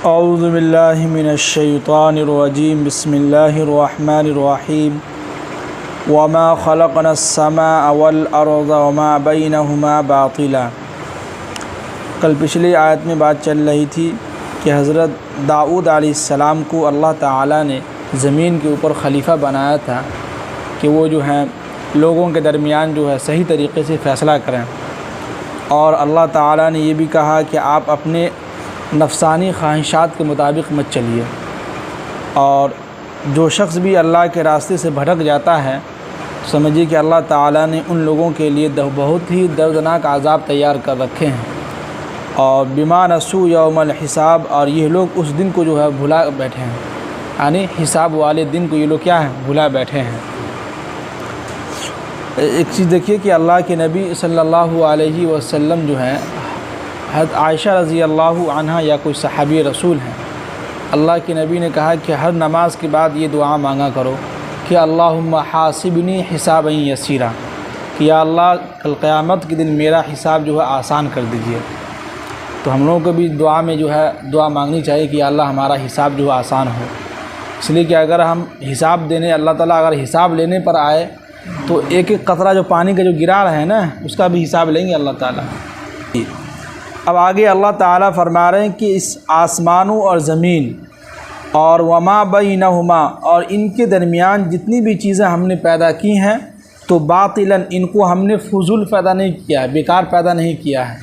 اعوذ باللہ من الشیطان الرجیم بسم اللہ الرحمن الرحیم وما خلقنا السماء والارض وما بینہما باطلا۔ کل پچھلی آیت میں بات چل رہی تھی کہ حضرت داؤد علیہ السلام کو اللہ تعالیٰ نے زمین کے اوپر خلیفہ بنایا تھا کہ وہ جو ہے لوگوں کے درمیان جو ہے صحیح طریقے سے فیصلہ کریں، اور اللہ تعالیٰ نے یہ بھی کہا کہ آپ اپنے نفسانی خواہشات کے مطابق مت چلیے، اور جو شخص بھی اللہ کے راستے سے بھٹک جاتا ہے سمجھیے کہ اللہ تعالیٰ نے ان لوگوں کے لیے بہت ہی دردناک عذاب تیار کر رکھے ہیں، اور بما نسوا یوم الحساب، اور یہ لوگ اس دن کو جو ہے بھلا بیٹھے ہیں، یعنی حساب والے دن کو یہ لوگ کیا ہیں، بھلا بیٹھے ہیں۔ ایک چیز دیکھیے کہ اللہ کے نبی صلی اللہ علیہ وسلم جو ہے حضرت عائشہ رضی اللہ عنہا یا کوئی صحابی رسول ہیں، اللہ کے نبی نے کہا کہ ہر نماز کے بعد یہ دعا مانگا کرو کہ اللہم حاسبنی حسابا یسیرا، کہ یا اللہ کل قیامت کے دن میرا حساب جو ہے آسان کر دیجیے۔ تو ہم لوگوں کو بھی دعا میں جو ہے دعا مانگنی چاہیے کہ یا اللہ ہمارا حساب جو ہے آسان ہو، اس لیے کہ اگر ہم حساب دینے اللہ تعالیٰ اگر حساب لینے پر آئے تو ایک ایک قطرہ جو پانی کا جو گرا رہا ہے نا اس کا بھی حساب لیں گے اللہ تعالیٰ۔ اب آگے اللہ تعالیٰ فرما رہے ہیں کہ اس آسمانوں اور زمین اور وما بینہما، اور ان کے درمیان جتنی بھی چیزیں ہم نے پیدا کی ہیں تو باطلاً، ان کو ہم نے فضول پیدا نہیں کیا ہے، بیکار پیدا نہیں کیا ہے۔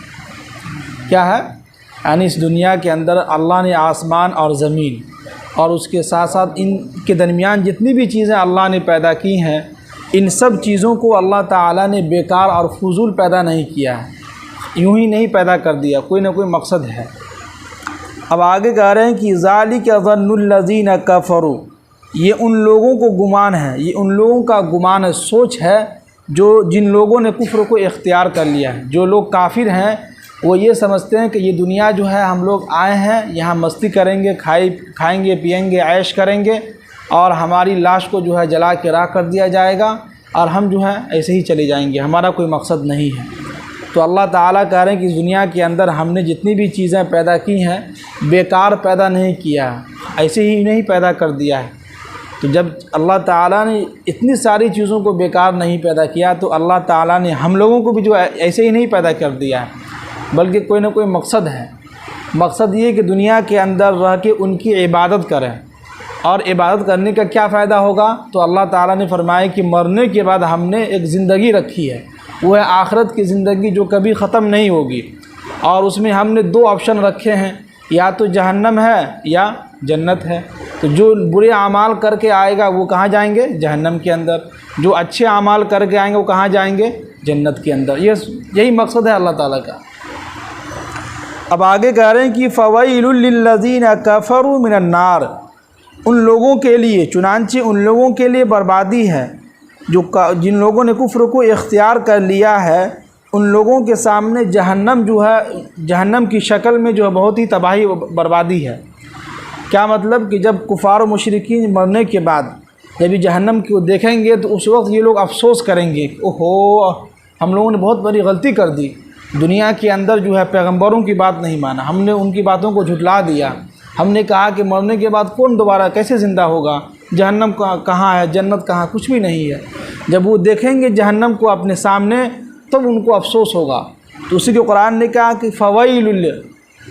کیا ہے؟ یعنی اس دنیا کے اندر اللہ نے آسمان اور زمین اور اس کے ساتھ ساتھ ان کے درمیان جتنی بھی چیزیں اللہ نے پیدا کی ہیں، ان سب چیزوں کو اللہ تعالیٰ نے بیکار اور فضول پیدا نہیں کیا ہے، یوں ہی نہیں پیدا کر دیا، کوئی نہ کوئی مقصد ہے۔ اب آگے کہہ رہے ہیں کہ ذالک ظن الذین کفروا، یہ ان لوگوں کو گمان ہے، یہ ان لوگوں کا گمان ہے، سوچ ہے جن لوگوں نے کفر کو اختیار کر لیا ہے۔ جو لوگ کافر ہیں وہ یہ سمجھتے ہیں کہ یہ دنیا جو ہے ہم لوگ آئے ہیں یہاں مستی کریں گے، کھائیں گے پیئیں گے، عیش کریں گے، اور ہماری لاش کو جو ہے جلا کے راکھ کر دیا جائے گا اور ہم جو ہے ایسے ہی چلے جائیں گے، ہمارا کوئی مقصد نہیں ہے۔ تو اللہ تعالیٰ کہہ رہے ہیں کہ اس دنیا کے اندر ہم نے جتنی بھی چیزیں پیدا کی ہیں بیکار پیدا نہیں کیا، ایسے ہی نہیں پیدا کر دیا ہے۔ تو جب اللہ تعالیٰ نے اتنی ساری چیزوں کو بیکار نہیں پیدا کیا تو اللہ تعالیٰ نے ہم لوگوں کو بھی جو ایسے ہی نہیں پیدا کر دیا ہے، بلکہ کوئی نہ کوئی مقصد ہے۔ مقصد یہ کہ دنیا کے اندر رہ کے ان کی عبادت کریں، اور عبادت کرنے کا کیا فائدہ ہوگا؟ تو اللہ تعالیٰ نے فرمایا کہ مرنے کے بعد ہم نے ایک زندگی رکھی ہے، وہ ہے آخرت کی زندگی جو کبھی ختم نہیں ہوگی، اور اس میں ہم نے دو آپشن رکھے ہیں، یا تو جہنم ہے یا جنت ہے۔ تو جو برے اعمال کر کے آئے گا وہ کہاں جائیں گے؟ جہنم کے اندر۔ جو اچھے اعمال کر کے آئیں گے وہ کہاں جائیں گے؟ جنت کے اندر۔ یہی مقصد ہے اللہ تعالیٰ کا۔ اب آگے کہہ رہے ہیں کہ فویل للذین کفروا من النار، ان لوگوں کے لیے، چنانچہ ان لوگوں کے لیے بربادی ہے جن لوگوں نے کفر کو اختیار کر لیا ہے، ان لوگوں کے سامنے جہنم جو ہے، جہنم کی شکل میں جو ہے بہت ہی تباہی و بربادی ہے۔ کیا مطلب کہ جب کفار و مشرکین مرنے کے بعد جب یہ جہنم کو دیکھیں گے تو اس وقت یہ لوگ افسوس کریں گے، اوہو ہم لوگوں نے بہت بڑی غلطی کر دی، دنیا کے اندر جو ہے پیغمبروں کی بات نہیں مانا، ہم نے ان کی باتوں کو جھٹلا دیا، ہم نے کہا کہ مرنے کے بعد کون دوبارہ کیسے زندہ ہوگا، جہنم کہاں ہے، جنت کہاں، کچھ بھی نہیں ہے۔ جب وہ دیکھیں گے جہنم کو اپنے سامنے تب ان کو افسوس ہوگا۔ تو اسی کو قرآن نے کہا کہ فویل،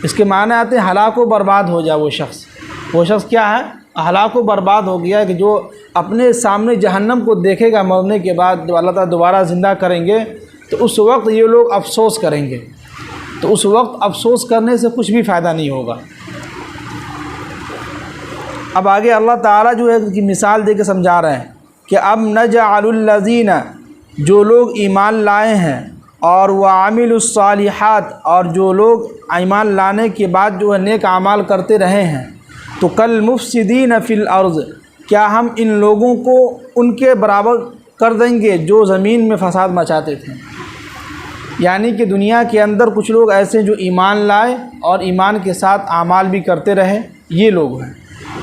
اس کے معنی آتے ہیں ہلاک و برباد ہو جائے وہ شخص۔ وہ شخص کیا ہے؟ ہلاک و برباد ہو گیا کہ جو اپنے سامنے جہنم کو دیکھے گا مرنے کے بعد، جب اللہ تعالیٰ دوبارہ زندہ کریں گے تو اس وقت یہ لوگ افسوس کریں گے، تو اس وقت افسوس کرنے سے کچھ بھی فائدہ نہیں ہوگا۔ اب آگے اللہ تعالیٰ جو ہے کہ مثال دے کے سمجھا رہے ہیں کہ اب نجعل الذین، جو لوگ ایمان لائے ہیں اور وعملوا الصالحات، اور جو لوگ ایمان لانے کے بعد جو ہے نیک اعمال کرتے رہے ہیں، تو کالمفسدین فی الارض، کیا ہم ان لوگوں کو ان کے برابر کر دیں گے جو زمین میں فساد مچاتے تھے؟ یعنی کہ دنیا کے اندر کچھ لوگ ایسے جو ایمان لائے اور ایمان کے ساتھ اعمال بھی کرتے رہے، یہ لوگ ہیں۔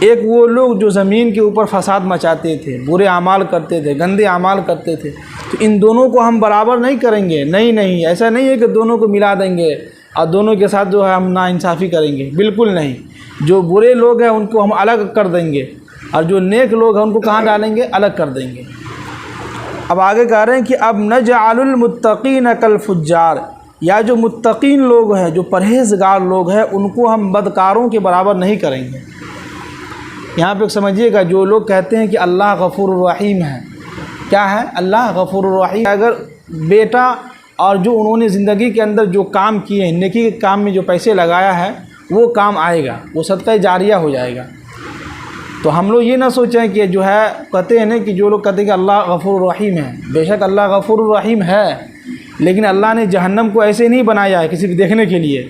ایک وہ لوگ جو زمین کے اوپر فساد مچاتے تھے، برے اعمال کرتے تھے، گندے اعمال کرتے تھے، تو ان دونوں کو ہم برابر نہیں کریں گے، نہیں ایسا نہیں ہے کہ دونوں کو ملا دیں گے، اور دونوں کے ساتھ جو ہے ہم ناانصافی کریں گے، بالکل نہیں۔ جو برے لوگ ہیں ان کو ہم الگ کر دیں گے، اور جو نیک لوگ ہیں ان کو کہاں ڈالیں گے؟ الگ کر دیں گے۔ اب آگے کہہ رہے ہیں کہ اب نجعل المتقین کالفجار، یا جو متقین لوگ ہیں، جو پرہیزگار لوگ ہیں، ان کو ہم بدکاروں کے برابر نہیں کریں گے۔ یہاں پہ سمجھیے گا، جو لوگ کہتے ہیں کہ اللہ غفور الرحیم ہے، کیا ہے؟ اللہ غفور الرحیم۔ اگر بیٹا اور جو انہوں نے زندگی کے اندر جو کام کیے ہیں، نیکی کے کام میں جو پیسے لگایا ہے، وہ کام آئے گا، وہ صدقہ جاریہ ہو جائے گا۔ تو ہم لوگ یہ نہ سوچیں کہ جو ہے کہتے ہیں نا کہ جو لوگ کہتے ہیں کہ اللہ غفور الرحیم ہے، بے شک اللہ غفور الرحیم ہے، لیکن اللہ نے جہنم کو ایسے نہیں بنایا ہے کہ صرف دیکھنے کے لیے،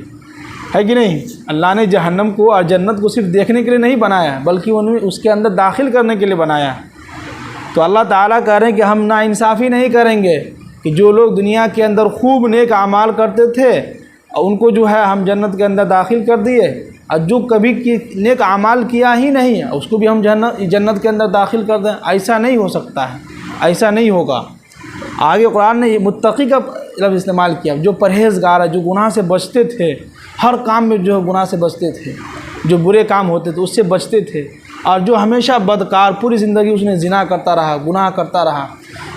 ہے کہ نہیں؟ اللہ نے جہنم کو اور جنت کو صرف دیکھنے کے لیے نہیں بنایا ہے، بلکہ انہوں نے اس کے اندر داخل کرنے کے لیے بنایا ہے۔ تو اللہ تعالیٰ کہہ رہے ہیں کہ ہم ناانصافی نہیں کریں گے کہ جو لوگ دنیا کے اندر خوب نیک اعمال کرتے تھے ان کو جو ہے ہم جنت کے اندر داخل کر دیے، اور جو کبھی نیک اعمال کیا ہی نہیں ہے اس کو بھی ہم جنت کے اندر داخل کر دیں۔ ایسا نہیں ہو سکتا ہے، ایسا نہیں ہوگا۔ آگے قرآن نے یہ متقی کا لفظ استعمال کیا، جو پرہیزگار ہے، جو گناہ سے بچتے تھے، ہر کام میں جو گناہ سے بچتے تھے، جو برے کام ہوتے تھے اس سے بچتے تھے، اور جو ہمیشہ بدکار، پوری زندگی اس نے زنا کرتا رہا، گناہ کرتا رہا،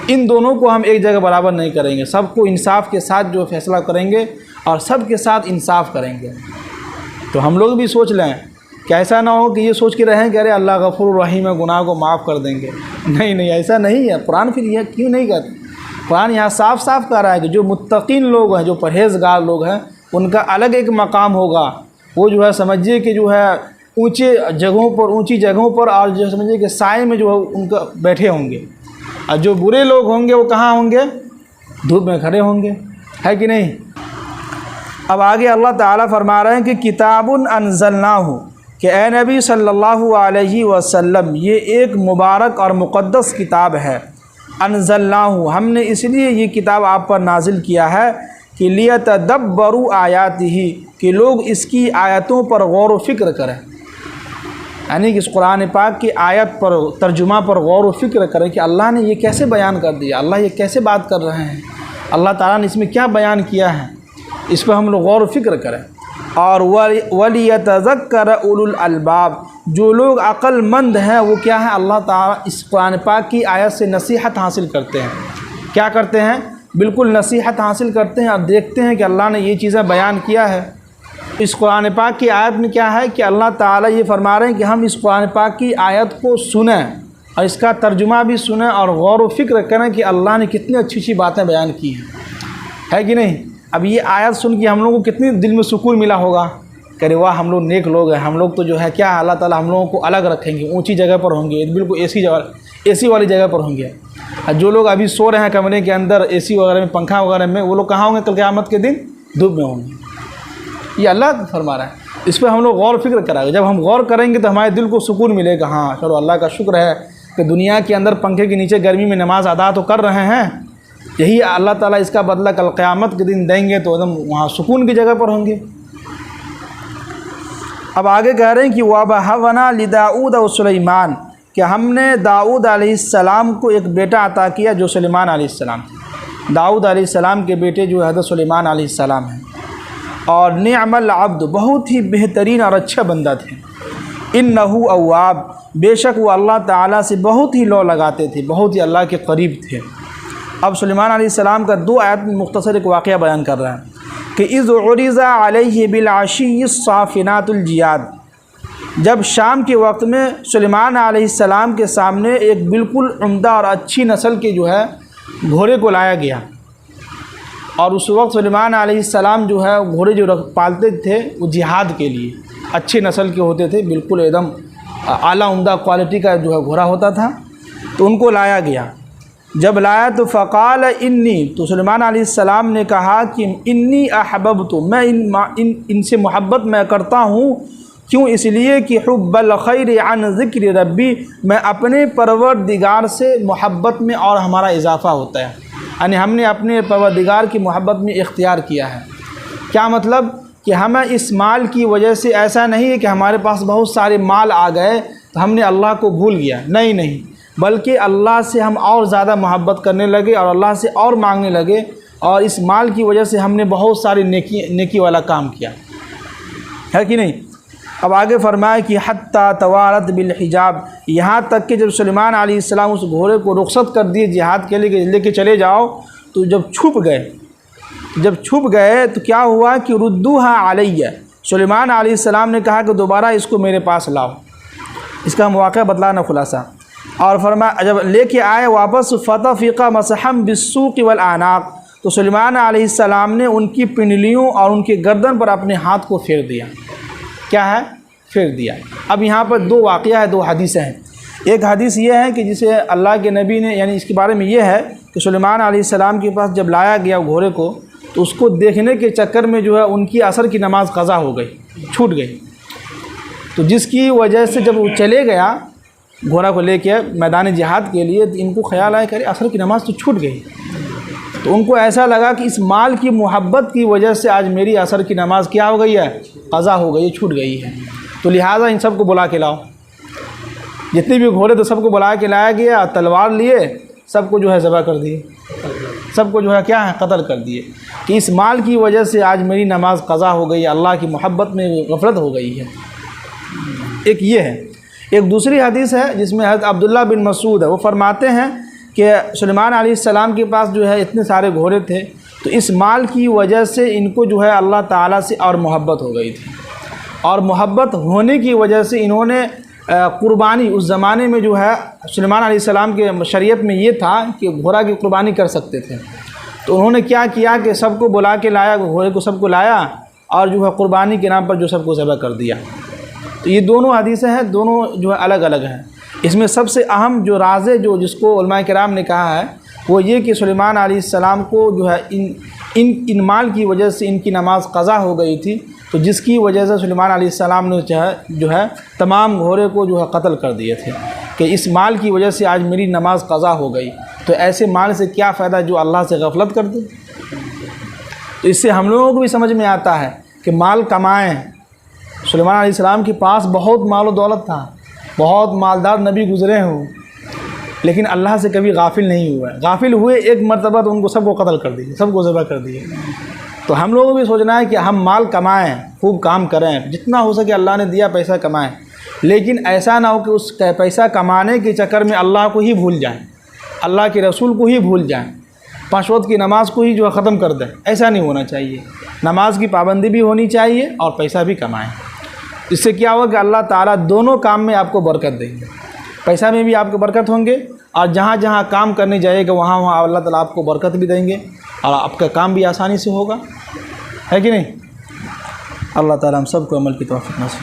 ان دونوں کو ہم ایک جگہ برابر نہیں کریں گے۔ سب کو انصاف کے ساتھ جو فیصلہ کریں گے اور سب کے ساتھ انصاف کریں گے۔ تو ہم لوگ بھی سوچ لیں کہ ایسا نہ ہو کہ یہ سوچ کے رہیں کہ ارے اللہ غفور الرحیم ہے، گناہ کو معاف کر دیں گے۔ نہیں نہیں، ایسا نہیں ہے۔ قرآن پھر یہ کیوں نہیں کہتے؟ قرآن یہاں صاف صاف کہہ رہا ہے کہ جو متقین لوگ ہیں، جو پرہیزگار لوگ ہیں، ان کا الگ ایک مقام ہوگا۔ وہ جو ہے سمجھیے کہ جو ہے اونچے جگہوں پر، اونچی جگہوں پر، اور جو سمجھیے کہ سائے میں جو ہے ان کا بیٹھے ہوں گے، اور جو برے لوگ ہوں گے وہ کہاں ہوں گے؟ دھوپ میں کھڑے ہوں گے، ہے کہ نہیں؟ اب آگے اللہ تعالیٰ فرما رہے ہیں کہ کتاب انزلناہ، کہ اے نبی صلی اللہ علیہ وسلم یہ ایک مبارک اور مقدس کتاب ہے۔ انزلناہ، ہم نے اس لیے یہ کتاب آپ پر نازل کیا ہے کہ لیتدبروا آیاتہ، کہ لوگ اس کی آیتوں پر غور و فکر کریں، یعنی کہ اس قرآن پاک کی آیت پر، ترجمہ پر غور و فکر کریں کہ اللہ نے یہ کیسے بیان کر دیا، اللہ یہ کیسے بات کر رہے ہیں، اللہ تعالیٰ نے اس میں کیا بیان کیا ہے، اس پہ ہم لوگ غور و فکر کریں۔ اور وَلِيَتَذَكَّرَ أُولُو الْأَلْبَابِ، جو لوگ عقل مند ہیں وہ کیا ہے؟ اللہ تعالیٰ اس قرآن پاک کی آیت سے نصیحت حاصل کرتے ہیں۔ کیا کرتے ہیں؟ بالکل نصیحت حاصل کرتے ہیں، اور دیکھتے ہیں کہ اللہ نے یہ چیزیں بیان کیا ہے۔ اس قرآن پاک کی آیت میں کیا ہے کہ اللہ تعالیٰ یہ فرما رہے ہیں کہ ہم اس قرآن پاک کی آیت کو سنیں اور اس کا ترجمہ بھی سنیں اور غور و فکر کریں کہ اللہ نے کتنی اچھی اچھی باتیں بیان کی ہیں، ہے کہ نہیں؟ اب یہ آیت سن کے ہم لوگوں کو کتنی دل میں سکون ملا ہوگا کہ ارے واہ، ہم لوگ نیک لوگ ہیں، ہم لوگ تو جو ہے کیا اللہ تعالیٰ ہم لوگوں کو الگ رکھیں گے، اونچی جگہ پر ہوں گے، بالکل اے سی والی جگہ پر ہوں گے۔ اور جو لوگ ابھی سو رہے ہیں کمرے کے اندر اے سی وغیرہ میں، پنکھا وغیرہ میں، وہ لوگ کہاں ہوں گے کل قیامت کے دن؟ دھوپ میں ہوں گے۔ یہ اللہ فرما رہا ہے، اس پہ ہم لوگ غور و فکر کریں گے۔ جب ہم غور کریں گے تو ہمارے دل کو سکون ملے گا، ہاں چلو اللہ کا شکر ہے کہ دنیا کے اندر پنکھے کے نیچے گرمی میں نماز ادا تو کر رہے ہیں، یہی اللہ تعالیٰ اس کا بدلہ کل قیامت کے دن دیں گے تو ایک دم وہاں سکون کی جگہ پر ہوں گے۔ اب آگے کہہ رہے ہیں کہ وَوَهَبْنَا لِدَاؤُودَ وَسُلَيْمَانَ، کہ ہم نے داؤد علیہ السلام کو ایک بیٹا عطا کیا جو سلیمان علیہ السلام تھے۔ داؤد علیہ السلام کے بیٹے جو حضرت سلیمان علیہ السلام ہیں، اور نعم العبد، بہت ہی بہترین اور اچھا بندہ تھے۔ انہ اواب، بے شک وہ اللہ تعالیٰ سے بہت ہی لو لگاتے تھے، بہت ہی اللہ کے قریب تھے۔ اب سلیمان علیہ السلام کا 2 آیت میں مختصر ایک واقعہ بیان کر رہا ہے کہ اذ عرض علیہ بالعشی الصافنات الجیاد، جب شام کے وقت میں سلیمان علیہ السلام کے سامنے ایک بالکل عمدہ اور اچھی نسل کے جو ہے گھوڑے کو لایا گیا، اور اس وقت سلیمان علیہ السلام جو ہے گھوڑے جو پالتے تھے وہ جہاد کے لیے اچھی نسل کے ہوتے تھے، بالکل ایک دم اعلیٰ عمدہ کوالٹی کا جو ہے گھوڑا ہوتا تھا، تو ان کو لایا گیا۔ جب لایا تو فقال انی، تو سلیمان علیہ السلام نے کہا کہ انی احببت، میں ان سے محبت میں کرتا ہوں، کیوں؟ اس لیے کہ حب الخیر عن ذکر ربی، میں اپنے پروردگار سے محبت میں اور ہمارا اضافہ ہوتا ہے، یعنی ہم نے اپنے پروردگار کی محبت میں اختیار کیا ہے۔ کیا مطلب؟ کہ ہمیں اس مال کی وجہ سے ایسا نہیں ہے کہ ہمارے پاس بہت سارے مال آ گئے تو ہم نے اللہ کو بھول گیا، نہیں، بلکہ اللہ سے ہم اور زیادہ محبت کرنے لگے اور اللہ سے اور مانگنے لگے اور اس مال کی وجہ سے ہم نے بہت ساری نیکی والا کام کیا ہے کہ نہیں۔ اب آگے فرمایا کہ حتیٰ توارت بالحجاب، یہاں تک کہ جب سلیمان علیہ السلام اس گھوڑے کو رخصت کر دیے جہاد کے لیے لے کے چلے جاؤ، تو جب چھپ گئے تو کیا ہوا کہ ردوہا علیہ، سلیمان علیہ السلام نے کہا کہ دوبارہ اس کو میرے پاس لاؤ۔ اس کا ہم واقعہ بتلانا خلاصہ، اور فرمایا جب لے کے آئے واپس فتفق مسحم بالسوق والاعناق، تو سلیمان علیہ السلام نے ان کی پنڈلیوں اور ان کی گردن پر اپنے ہاتھ کو پھیر دیا۔ کیا ہے؟ پھیر دیا۔ اب یہاں پر دو واقعہ ہے، دو حدیثیں ہیں۔ ایک حدیث یہ ہے کہ جسے اللہ کے نبی نے، یعنی اس کے بارے میں یہ ہے کہ سلیمان علیہ السلام کے پاس جب لایا گیا گھوڑے کو، تو اس کو دیکھنے کے چکر میں جو ہے ان کی عصر کی نماز قضا ہو گئی، چھوٹ گئی۔ تو جس کی وجہ سے جب وہ چلے گیا گھوڑا کو لے کے میدان جہاد کے لیے، تو ان کو خیال آیا کہ عصر کی نماز تو چھوٹ گئی۔ تو ان کو ایسا لگا کہ اس مال کی محبت کی وجہ سے آج میری عصر کی نماز کیا ہو گئی ہے؟ قضا ہو گئی، چھوٹ گئی ہے۔ تو لہٰذا ان سب کو بلا کے لاؤ، جتنے بھی گھوڑے تو سب کو بلا کے لایا گیا، تلوار لیے سب کو جو ہے ذبح کر دیے، سب کو جو ہے کیا ہے؟ قتل کر دیے، کہ اس مال کی وجہ سے آج میری نماز قضا ہو گئی، اللہ کی محبت میں غفلت ہو گئی ہے۔ ایک یہ ہے۔ ایک دوسری حدیث ہے جس میں حضرت عبداللہ بن مسعود ہے، وہ فرماتے ہیں کہ سلیمان علیہ السلام کے پاس جو ہے اتنے سارے گھوڑے تھے، تو اس مال کی وجہ سے ان کو جو ہے اللہ تعالیٰ سے اور محبت ہو گئی تھی، اور محبت ہونے کی وجہ سے انہوں نے قربانی، اس زمانے میں جو ہے سلیمان علیہ السلام کے شریعت میں یہ تھا کہ گھوڑا کی قربانی کر سکتے تھے، تو انہوں نے کیا کیا کہ سب کو بلا کے لایا، گھوڑے کو سب کو لایا، اور جو ہے قربانی کے نام پر جو سب کو ذبح کر دیا۔ تو یہ دونوں حدیثیں ہیں، دونوں جو ہے الگ الگ ہیں۔ اس میں سب سے اہم جو راز ہے جس کو علماء کرام نے کہا ہے وہ یہ کہ سلیمان علیہ السلام کو جو ہے ان مال کی وجہ سے ان کی نماز قضا ہو گئی تھی، تو جس کی وجہ سے سلیمان علیہ السلام نے جو ہے تمام گھوڑے کو جو ہے قتل کر دیے تھے، کہ اس مال کی وجہ سے آج میری نماز قضا ہو گئی۔ تو ایسے مال سے کیا فائدہ جو اللہ سے غفلت کر دے؟ تو اس سے ہم لوگوں کو بھی سمجھ میں آتا ہے کہ مال کمائیں۔ سلیمان علیہ السلام کے پاس بہت مال و دولت تھا، بہت مالدار نبی گزرے ہوں، لیکن اللہ سے کبھی غافل نہیں ہوئے۔ غافل ہوئے ایک مرتبہ تو ان کو سب کو قتل کر دیے، سب کو ذبح کر دیے۔ تو ہم لوگوں کو بھی سوچنا ہے کہ ہم مال کمائیں، خوب کام کریں، جتنا ہو سکے اللہ نے دیا پیسہ کمائیں، لیکن ایسا نہ ہو کہ اس پیسہ کمانے کے چکر میں اللہ کو ہی بھول جائیں، اللہ کے رسول کو ہی بھول جائیں، 5 وقت کی نماز کو ہی جو ہے ختم کر دیں۔ ایسا نہیں ہونا چاہیے، نماز کی پابندی بھی ہونی چاہیے اور پیسہ بھی کمائیں۔ اس سے کیا ہوگا کہ اللہ تعالیٰ دونوں کام میں آپ کو برکت دیں گے، پیسہ میں بھی آپ کو برکت ہوں گے، اور جہاں جہاں کام کرنے جائے گا وہاں اللہ تعالیٰ آپ کو برکت بھی دیں گے، اور آپ کا کام بھی آسانی سے ہوگا، ہے کہ نہیں؟ اللہ تعالیٰ ہم سب کو عمل کی توفیق نصیب